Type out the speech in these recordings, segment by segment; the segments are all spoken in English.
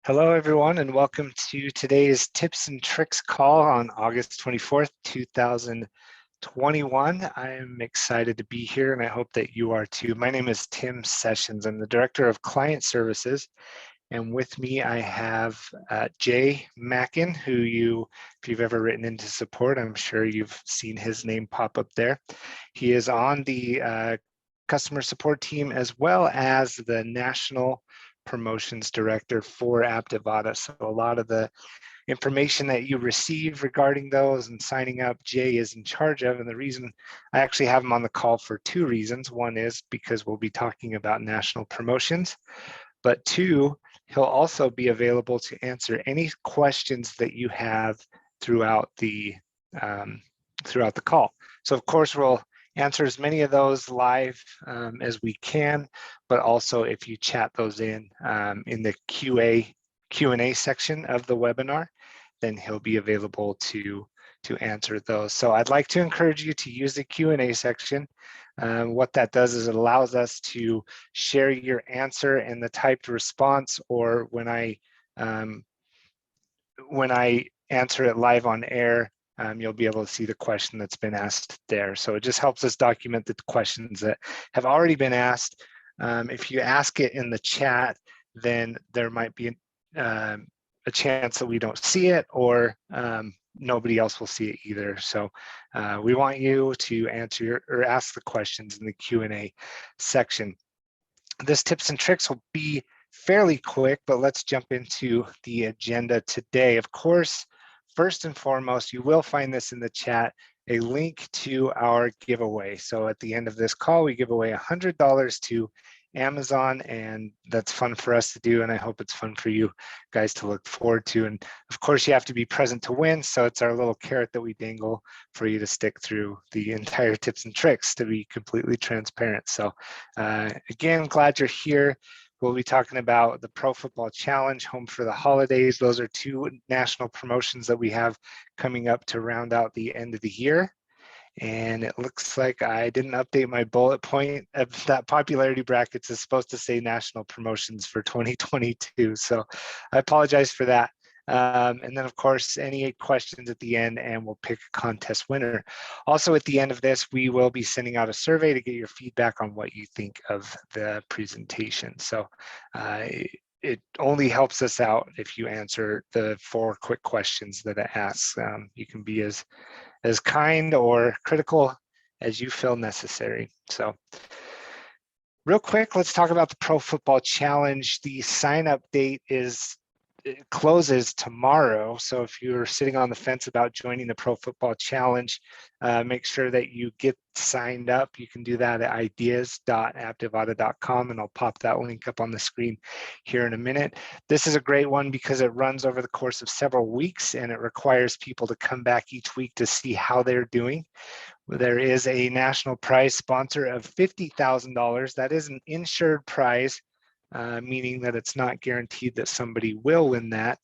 Hello, everyone, and welcome to today's Tips and Tricks call on August 24th, 2021. I am excited to be here, and I hope that you are too. My name is Tim Sessions. I'm the Director of Client Services, and with me I have Jay Mackin, who if you've ever written into support, I'm sure you've seen his name pop up there. He is on the customer support team as well as the National Promotions Director for Aptivada. So a lot of the information that you receive regarding those and signing up, Jay is in charge of. And the reason I actually have him on the call for two reasons. One is because we'll be talking about national promotions, but two, he'll also be available to answer any questions that you have throughout the call. So of course, we'll answer as many of those live as we can, but also if you chat those in the Q&A section of the webinar, then he'll be available to answer those. So I'd like to encourage you to use the Q&A section. What that does is it allows us to share your answer in the typed response, or when I answer it live on air, you'll be able to see the question that's been asked there. So it just helps us document the questions that have already been asked. If you ask it in the chat, then there might be a chance that we don't see it, or nobody else will see it either. So we want you to answer or ask the questions in the Q&A section. This tips and tricks will be fairly quick, but let's jump into the agenda today. Of course, first and foremost, you will find this in the chat, a link to our giveaway. So at the end of this call, we give away $100 to Amazon, and that's fun for us to do, and I hope it's fun for you guys to look forward to. And of course, you have to be present to win, so it's our little carrot that we dangle for you to stick through the entire tips and tricks, to be completely transparent. So again, glad you're here. We'll be talking about the Pro Football Challenge, Home for the Holidays. Those are two national promotions that we have coming up to round out the end of the year. And it looks like I didn't update my bullet point of that popularity brackets is supposed to say national promotions for 2022. So I apologize for that. And then, of course, any questions at the end, and we'll pick a contest winner. Also, at the end of this, we will be sending out a survey to get your feedback on what you think of the presentation. So it only helps us out if you answer the 4 quick questions that it asks. You can be as kind or critical as you feel necessary. So real quick, let's talk about the Pro Football Challenge. The sign-up date closes tomorrow. So if you're sitting on the fence about joining the Pro Football Challenge, make sure that you get signed up. You can do that at ideas.aptivada.com, and I'll pop that link up on the screen here in a minute. This is a great one because it runs over the course of several weeks, and it requires people to come back each week to see how they're doing. There is a national prize sponsor of $50,000. That is an insured prize, meaning that it's not guaranteed that somebody will win that,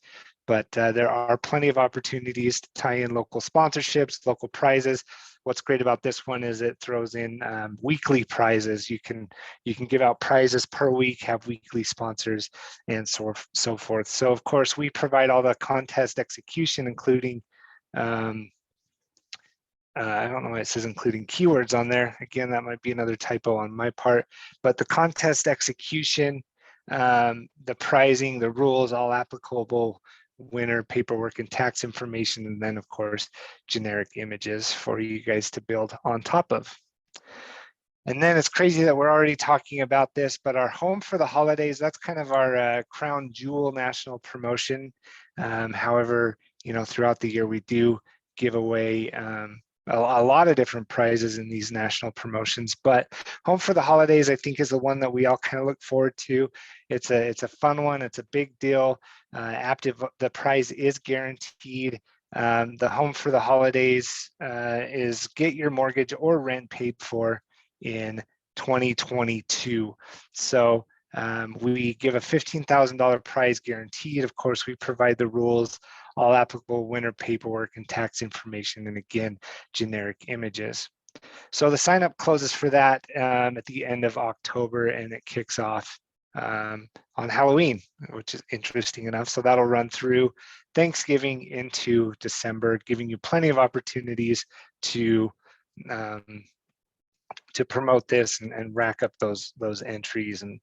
but there are plenty of opportunities to tie in local sponsorships, local prizes. What's great about this one is it throws in weekly prizes. You can give out prizes per week, have weekly sponsors, and so forth. So of course, we provide all the contest execution, including I don't know why it says including keywords on there. Again, that might be another typo on my part, but the contest execution, the pricing, the rules, all applicable, winner, paperwork, and tax information, and then of course, generic images for you guys to build on top of. And then it's crazy that we're already talking about this, but our Home for the Holidays, that's kind of our crown jewel national promotion. However, throughout the year, we do give away a lot of different prizes in these national promotions, but Home for the Holidays, I think, is the one that we all kind of look forward to. It's a fun one. It's a big deal. The prize is guaranteed. The Home for the Holidays is get your mortgage or rent paid for in 2022. So we give a $15,000 prize guaranteed. Of course, we provide the rules, all applicable winner paperwork and tax information, and again, generic images. So the sign up closes for that at the end of October, and it kicks off on Halloween, which is interesting enough. So that'll run through Thanksgiving into December, giving you plenty of opportunities to promote this and rack up those entries and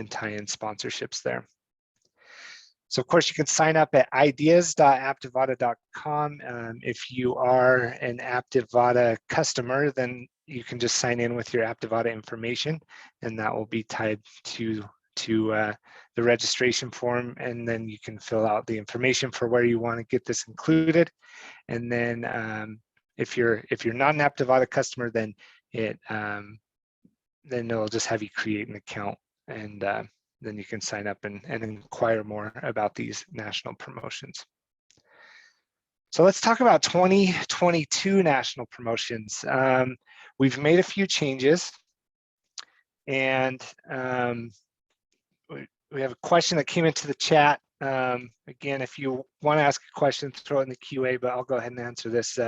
tie in sponsorships there. So of course you can sign up at ideas.aptivada.com. If you are an Aptivada customer, then you can just sign in with your Aptivada information, and that will be tied to the registration form, and then you can fill out the information for where you want to get this included. And then if you're not an Aptivada customer, then then it'll just have you create an account, and then you can sign up and inquire more about these national promotions. So let's talk about 2022 national promotions. We've made a few changes, and we have a question that came into the chat. Again, if you want to ask a question, throw it in the QA, but I'll go ahead and answer this.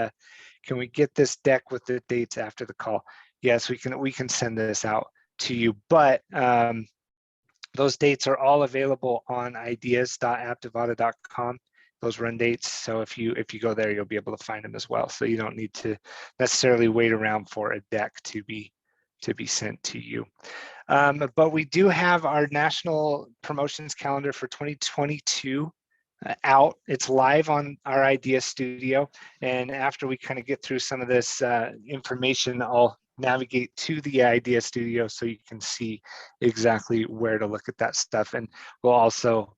Can we get this deck with the dates after the call? Yes, we can send this out to you, but those dates are all available on ideas.aptivada.com, those run dates. So if you go there, you'll be able to find them as well. So you don't need to necessarily wait around for a deck to be sent to you. But we do have our national promotions calendar for 2022 out. It's live on our Idea Studio. And after we kind of get through some of this information, I'll navigate to the Idea Studio so you can see exactly where to look at that stuff. And we'll also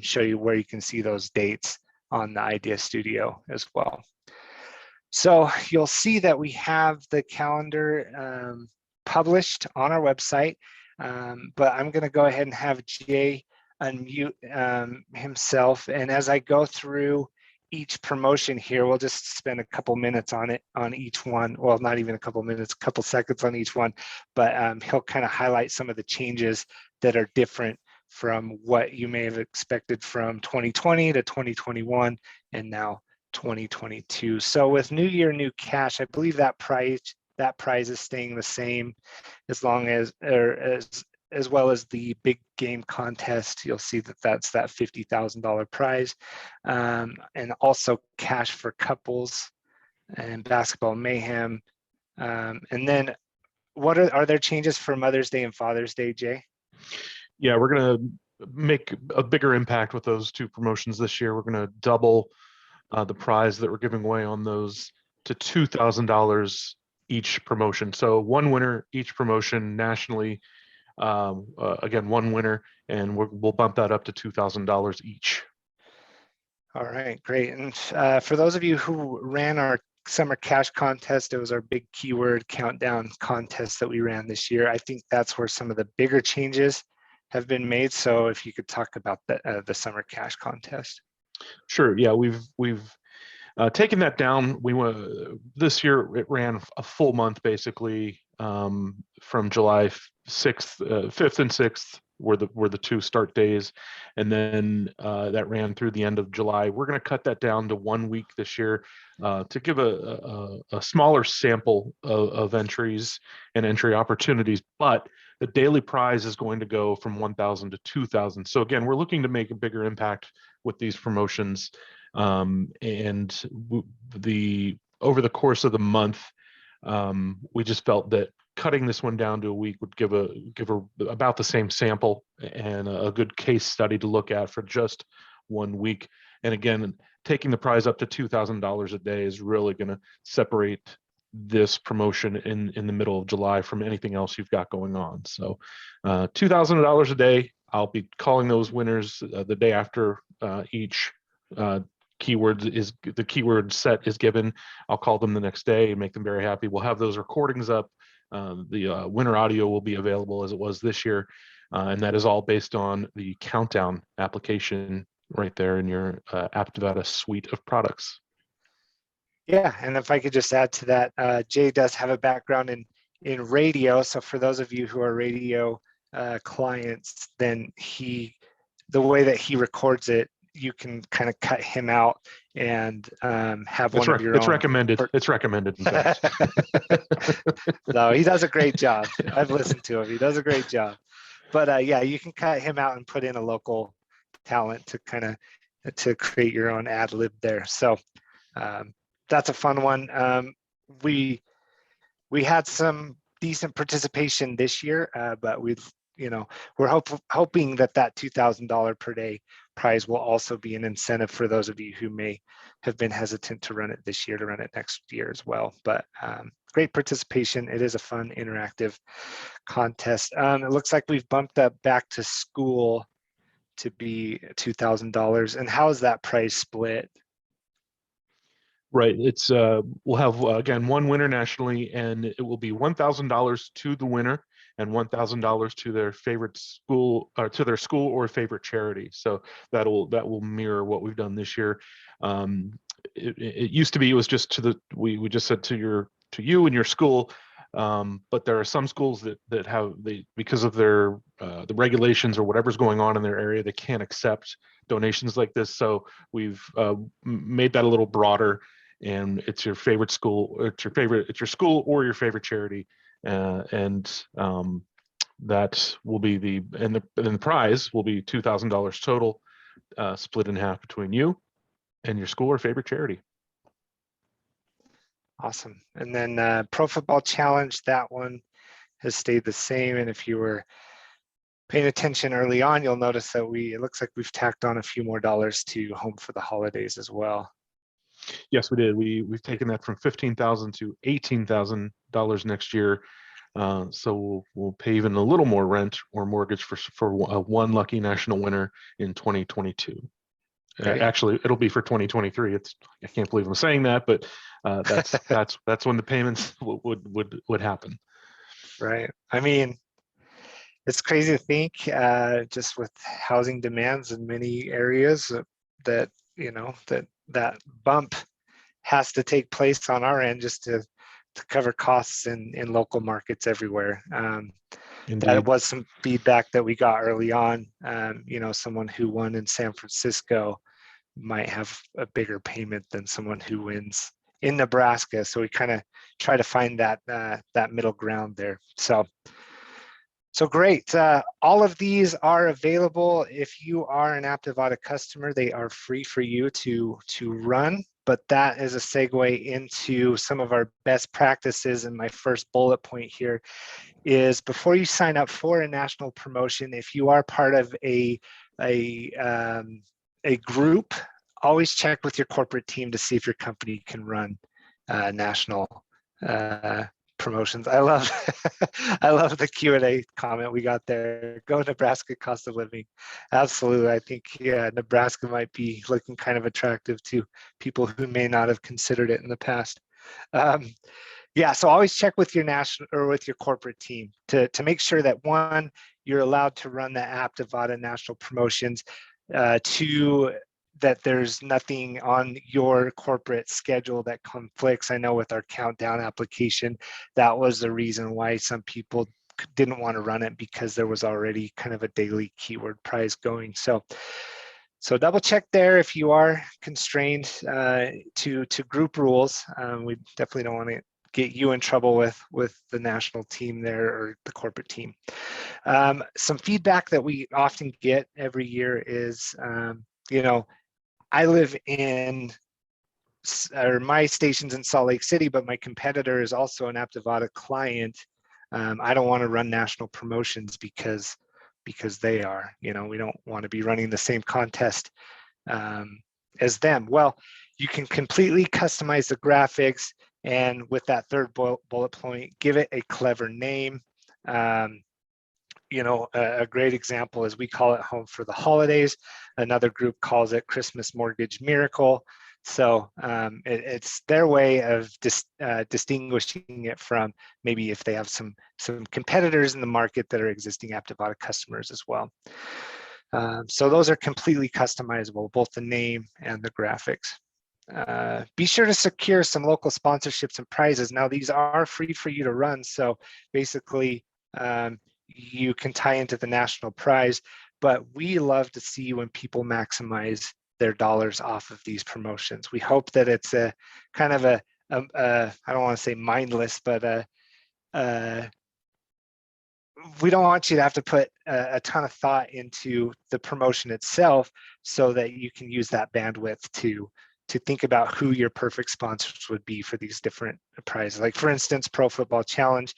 show you where you can see those dates on the Idea Studio as well. So you'll see that we have the calendar published on our website, but I'm going to go ahead and have Jay unmute himself. And as I go through each promotion here, we'll just spend a couple minutes on each one. Well, not even a couple minutes, a couple seconds on each one, but he'll kind of highlight some of the changes that are different from what you may have expected from 2020 to 2021 and now 2022. So with New Year, New Cash, I believe that prize is staying the same, as long as well as the big game contest. You'll see that that's that $50,000 prize, and also cash for couples and basketball mayhem. And then what are there changes for Mother's Day and Father's Day, Jay? Yeah, we're going to make a bigger impact with those two promotions this year. We're going to double the prize that we're giving away on those to $2,000 each promotion. So one winner each promotion nationally. Again, one winner, and we'll bump that up to $2,000 each. All right, great. And for those of you who ran our summer cash contest, it was our big keyword countdown contest that we ran this year. I think that's where some of the bigger changes have been made. So if you could talk about the summer cash contest. Sure. Yeah, we've taken that down. This year it ran a full month basically, from July 6th, 5th and 6th were the two start days, and then that ran through the end of July. We're going to cut that down to 1 week this year to give a smaller sample of entries and entry opportunities, but the daily prize is going to go from 1,000 to 2,000. So again, we're looking to make a bigger impact with these promotions, and over the course of the month, we just felt that cutting this one down to a week would give about the same sample and a good case study to look at for just 1 week. And again, taking the prize up to $2,000 a day is really going to separate this promotion in the middle of July from anything else you've got going on. So $2,000 a day. I'll be calling those winners the day after each the keyword set is given. I'll call them the next day and make them very happy. We'll have those recordings up. The winner audio will be available as it was this year, and that is all based on the countdown application right there in your Aptivada suite of products. Yeah, and if I could just add to that, Jay does have a background in radio. So for those of you who are radio clients, then the way that he records it, you can kind of cut him out and have one of your own. It's recommended. It's recommended. In fact. No, he does a great job. I've listened to him. He does a great job. But yeah, you can cut him out and put in a local talent to kind of to create your own ad lib there. So that's a fun one. We had some decent participation this year, but we're hoping that $2,000 per day prize will also be an incentive for those of you who may have been hesitant to run it this year to run it next year as well. But great participation. It is a fun, interactive contest. It looks like we've bumped up back to school to be $2,000. And how is that prize split? Right. It's we'll have again one winner nationally, and it will be $1,000 to the winner and $1,000 to their favorite school or to their school or favorite charity. So that will mirror what we've done this year. It used to be it was just to the we just said to you and your school, but there are some schools that have because of their the regulations or whatever's going on in their area, they can't accept donations like this. So we've made that a little broader. And it's your favorite school, it's your school or your favorite charity, and that will be the prize will be $2,000 total, split in half between you and your school or favorite charity. Awesome. And then Pro Football Challenge, that one has stayed the same. And if you were paying attention early on, you'll notice that it looks like we've tacked on a few more dollars to Home for the Holidays as well. Yes, we did. We've taken that from $15,000 to $18,000 next year. So we'll pay even a little more rent or mortgage for one lucky national winner in 2022. Actually, it'll be for 2023. I can't believe I'm saying that, but that's when the payments would happen. Right. I mean, it's crazy to think, just with housing demands in many areas, that that bump has to take place on our end just to cover costs in local markets everywhere. That was some feedback that we got early on. Someone who won in San Francisco might have a bigger payment than someone who wins in Nebraska. So we kind of try to find that middle ground there. So great. All of these are available. If you are an Aptivada customer, they are free for you to run. But that is a segue into some of our best practices. And my first bullet point here is, before you sign up for a national promotion, if you are part of a group, always check with your corporate team to see if your company can run national promotions. I love I love the Q&A comment we got there. Go Nebraska cost of living. Absolutely. I think Nebraska might be looking kind of attractive to people who may not have considered it in the past. So always check with your national or with your corporate team to make sure that, one, you're allowed to run the Aptivada national promotions, two, that there's nothing on your corporate schedule that conflicts. I know with our countdown application, that was the reason why some people didn't want to run it, because there was already kind of a daily keyword prize going. So double check there if you are constrained to group rules. We definitely don't want to get you in trouble with the national team there or the corporate team. Some feedback that we often get every year is, I live my station's in Salt Lake City, but my competitor is also an Aptivada client. I don't want to run national promotions because they are. We don't want to be running the same contest as them. Well, you can completely customize the graphics, and with that third bullet point, give it a clever name. A great example is we call it Home for the Holidays. Another group calls it Christmas Mortgage Miracle. So it's their way of distinguishing it from maybe if they have some competitors in the market that are existing Aptivada customers as well. So those are completely customizable, both the name and the graphics. Be sure to secure some local sponsorships and prizes. Now, these are free for you to run. So basically, you can tie into the national prize, but we love to see when people maximize their dollars off of these promotions. We hope that it's a kind of I don't want to say mindless, but we don't want you to have to put a ton of thought into the promotion itself so that you can use that bandwidth to think about who your perfect sponsors would be for these different prizes. Like for instance, Pro Football Challenge,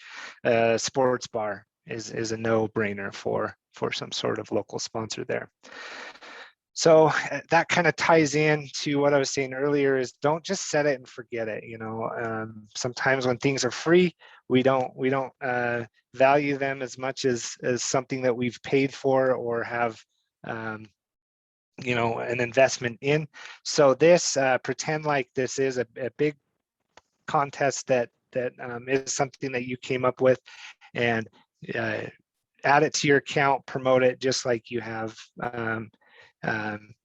sports bar is a no-brainer for some sort of local sponsor there. So that kind of ties in to what I was saying earlier, is don't just set it and forget it. Sometimes when things are free, we don't value them as much as something that we've paid for or have an investment in. So this, pretend like this is a big contest that is something that you came up with, and add it to your account, promote it just like you have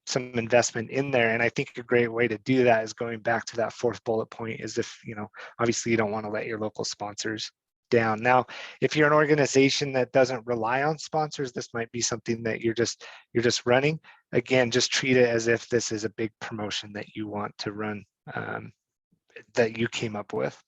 some investment in there. And I think a great way to do that is going back to that fourth bullet point, is if, obviously you don't want to let your local sponsors down. Now, if you're an organization that doesn't rely on sponsors, this might be something that you're just running. Again, just treat it as if this is a big promotion that you want to run, that you came up with.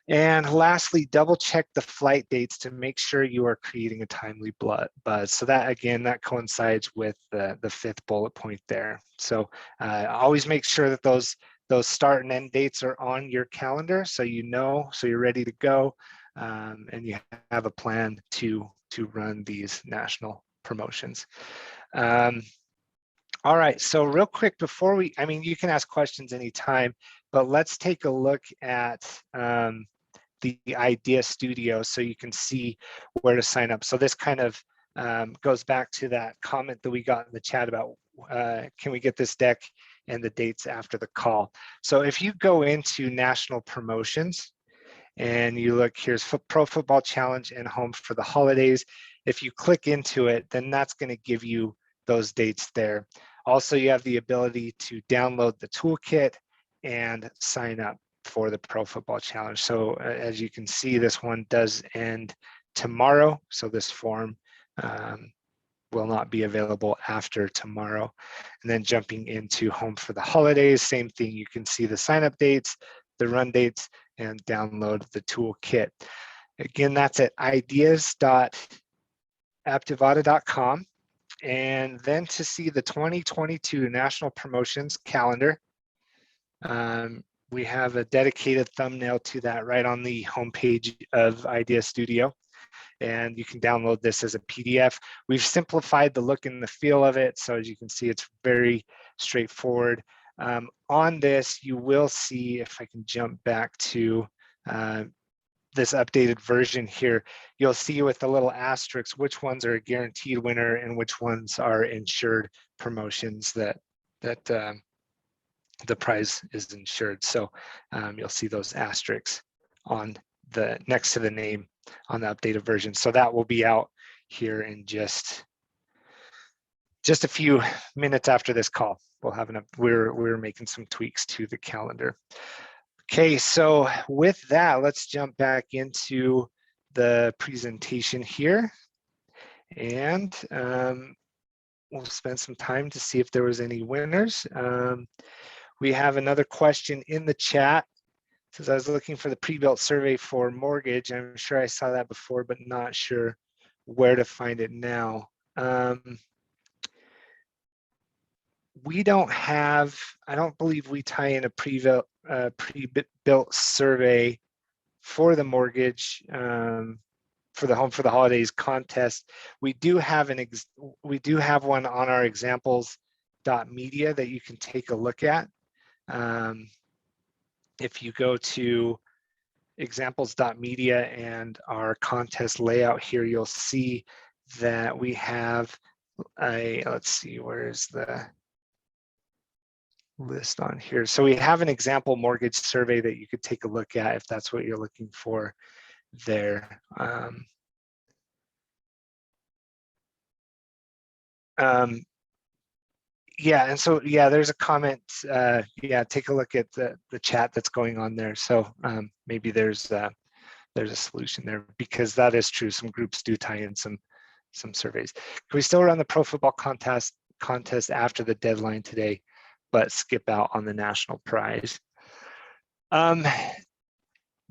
And lastly, double check the flight dates to make sure you are creating a timely buzz. So that, again, that coincides with the fifth bullet point there. So always make sure that those start and end dates are on your calendar, so so you're ready to go, and you have a plan to run these national promotions. All right, so real quick before you can ask questions anytime, but let's take a look at the Idea Studio so you can see where to sign up. So this kind of goes back to that comment that we got in the chat about can we get this deck and the dates after the call. So if you go into national promotions and you look, here's Pro Football Challenge and Home for the Holidays. If you click into it, then that's going to give you those dates there. Also, you have the ability to download the toolkit and sign up for the Pro Football Challenge. So as you can see, this one does end tomorrow. So this form will not be available after tomorrow. And then jumping into Home for the Holidays, same thing. You can see the sign up dates, the run dates, and download the toolkit. Again, that's at ideas.aptivada.com. And then to see the 2022 National Promotions Calendar, we have a dedicated thumbnail to that right on the homepage of Idea Studio. And you can download this as a PDF. We've simplified the look and the feel of it. So as you can see, it's very straightforward. On this, you will see, if I can jump back to this updated version here, you'll see with the little asterisks which ones are a guaranteed winner and which ones are insured promotions that the prize is insured. So you'll see those asterisks on the next to the name on the updated version. So that will be out here in just a few minutes after this call. We'll have we're making some tweaks to the calendar. Okay, so with that, let's jump back into the presentation here, and we'll spend some time to see if there was any winners. We have another question in the chat. It says, I was looking for the pre-built survey for mortgage. I'm sure I saw that before, but not sure where to find it now. We don't have, I don't believe we tie in a pre-built survey for the mortgage, for the Home for the Holidays contest. We do have one on our examples.media that you can take a look at. If you go to examples.media and our contest layout here, you'll see that we have let's see, where's the list on here? So we have an example mortgage survey that you could take a look at if that's what you're looking for there. Yeah, and so yeah, there's a comment. Yeah, take a look at the chat that's going on there. So maybe there's a solution there, because that is true. Some groups do tie in some surveys. Can we still run the Pro Football contest after the deadline today, but skip out on the national prize?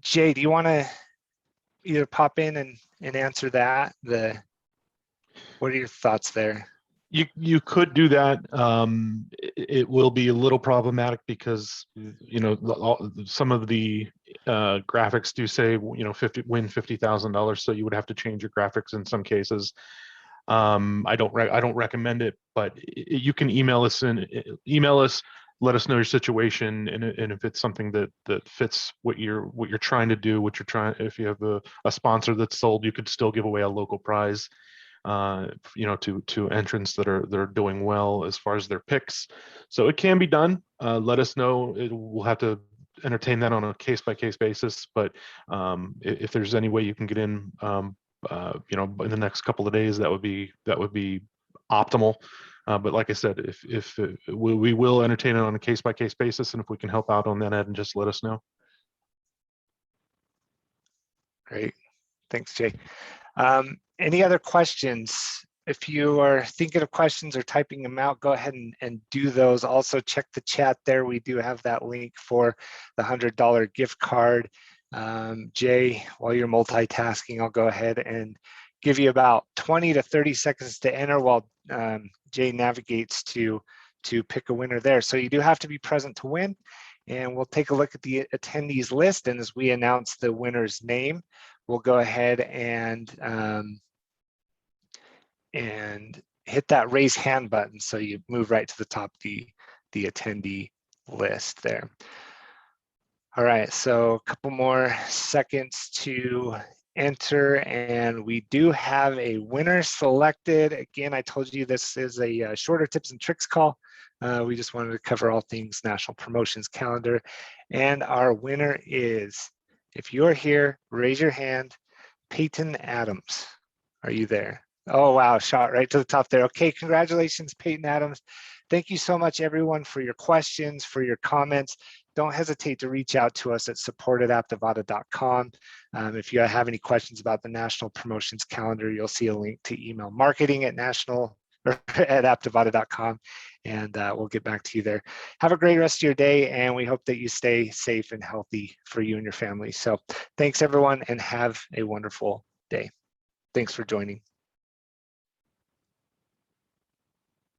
Jay, do you want to either pop in and answer that? What are your thoughts there? You could do that. It will be a little problematic because some of the graphics do say win $50,000, so you would have to change your graphics in some cases. I don't recommend it, but you can email us let us know your situation, and if it's something that fits what you're trying to do, if you have a sponsor that's sold, you could still give away a local prize to entrants that are doing well as far as their picks. So it can be done. Let us know. We'll have to entertain that on a case-by-case basis, but if there's any way you can get in in the next couple of days, that would be optimal. But like I said, if we will entertain it on a case-by-case basis, and if we can help out on that end, just let us know. Great. Thanks, Jay. Any other questions? If you are thinking of questions or typing them out, go ahead and do those. Also check the chat there. We do have that link for the $100 gift card. Jay, while you're multitasking, I'll go ahead and give you about 20 to 30 seconds to enter while Jay navigates to pick a winner there. So you do have to be present to win. And we'll take a look at the attendees list. And as we announce the winner's name, we'll go ahead and hit that raise hand button. So you move right to the top of the attendee list there. All right, so a couple more seconds to enter, and we do have a winner selected. Again, I told you this is a shorter tips and tricks call. We just wanted to cover all things National Promotions Calendar. And our winner is, if you're here, raise your hand, Peyton Adams. Are you there? Oh, wow, shot right to the top there. Okay, congratulations, Peyton Adams. Thank you so much, everyone, for your questions, for your comments. Don't hesitate to reach out to us at support@aptivada.com. If you have any questions about the National Promotions Calendar, you'll see a link to email marketing@aptivada.com, and we'll get back to you there. Have a great rest of your day, and we hope that you stay safe and healthy for you and your family. So thanks, everyone, and have a wonderful day. Thanks for joining.